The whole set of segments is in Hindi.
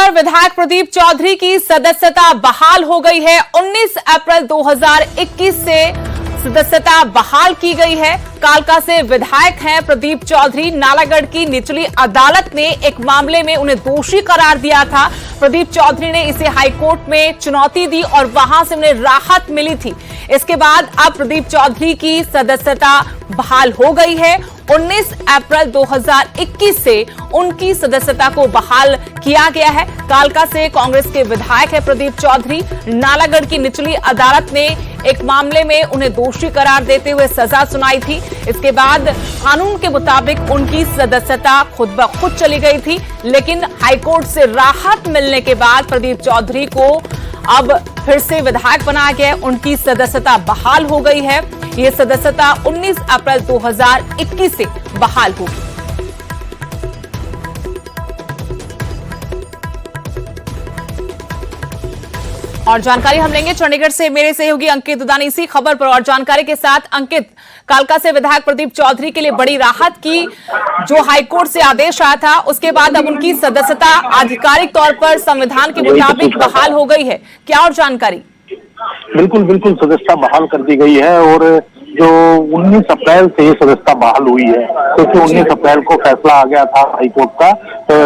पर विधायक प्रदीप चौधरी की सदस्यता बहाल हो गई है। 19 अप्रैल 2021 से सदस्यता बहाल की गई है। कालका से विधायक हैं प्रदीप चौधरी। नालागढ़ की निचली अदालत ने एक मामले में उन्हें दोषी करार दिया था। प्रदीप चौधरी ने इसे हाईकोर्ट में चुनौती दी और वहां से उन्हें राहत मिली थी। इसके बाद अब प्रदीप चौधरी की सदस्यता बहाल हो गई है। 19 अप्रैल 2021 से उनकी सदस्यता को बहाल किया गया है। कालका से कांग्रेस के विधायक है प्रदीप चौधरी। नालागढ़ की निचली अदालत ने एक मामले में उन्हें दोषी करार देते हुए सजा सुनाई थी। इसके बाद कानून के मुताबिक उनकी सदस्यता खुद ब खुद चली गई थी, लेकिन हाईकोर्ट से राहत मिलने के बाद प्रदीप चौधरी को अब फिर से विधायक बनाया गया। उनकी सदस्यता बहाल हो गई है। ये सदस्यता 19 अप्रैल 2021 से बहाल होगी। और जानकारी हम लेंगे चंडीगढ़ से मेरे सहयोगी अंकित दुदानी इसी खबर पर और जानकारी के साथ। अंकित, कालका से विधायक प्रदीप चौधरी के लिए बड़ी राहत की जो हाईकोर्ट से आदेश आया था, उसके बाद अब उनकी सदस्यता आधिकारिक तौर पर संविधान के मुताबिक बहाल हो गई है। क्या और जानकारी? बिल्कुल सदस्यता बहाल कर दी गई है और जो 19 अप्रैल से ये सदस्यता बहाल हुई है, क्योंकि 19 अप्रैल को फैसला आ गया था हाईकोर्ट का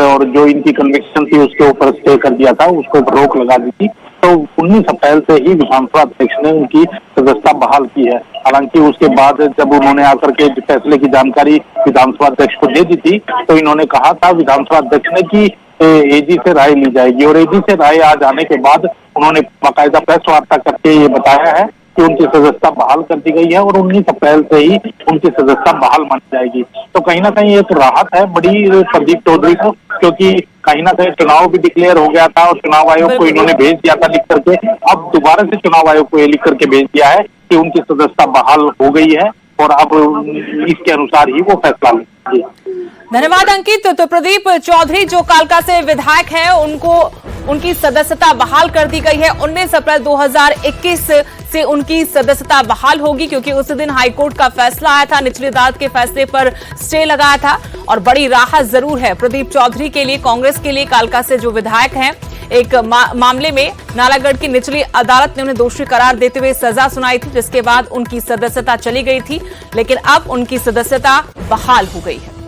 और जो इनकी कन्विक्शन थी उसके ऊपर स्टे कर दिया था, उसको रोक लगा दी थी। तो 19 अप्रैल से ही विधानसभा अध्यक्ष ने उनकी सदस्यता बहाल की है। हालांकि उसके बाद जब उन्होंने आकर के फैसले की जानकारी विधानसभा अध्यक्ष को दे दी थी, तो इन्होंने कहा था विधानसभा अध्यक्ष ने कि एजी से राय ली जाएगी और एजी से राय आ जाने के बाद उन्होंने बाकायदा प्रेस वार्ता करके ये बताया है कि उनकी सदस्यता बहाल कर दी गई है और 19 अप्रैल से ही उनकी सदस्यता बहाल मानी जाएगी। तो कहीं ना कहीं एक राहत है बड़ी प्रदीप चौधरी को, क्योंकि कहीं ना कहीं चुनाव भी डिक्लेयर हो गया था और चुनाव आयोग को इन्होंने भेज दिया था लिख करके। अब दोबारा से चुनाव आयोग को ये लिख करके भेज दिया है कि उनकी सदस्यता बहाल हो गई है और अब इसके अनुसार ही वो फैसला लेंगे। धन्यवाद अंकित। तो प्रदीप चौधरी जो कालका से विधायक हैं, उनकी सदस्यता बहाल कर दी गई है। 19 अप्रैल 2021 से उनकी सदस्यता बहाल होगी, क्योंकि उस दिन हाईकोर्ट का फैसला आया था, निचली अदालत के फैसले पर स्टे लगाया था और बड़ी राहत जरूर है प्रदीप चौधरी के लिए, कांग्रेस के लिए। कालका से जो विधायक हैं, एक मामले में नालागढ़ की निचली अदालत ने उन्हें दोषी करार देते हुए सजा सुनाई थी, जिसके बाद उनकी सदस्यता चली गई थी, लेकिन अब उनकी सदस्यता बहाल हो गई है।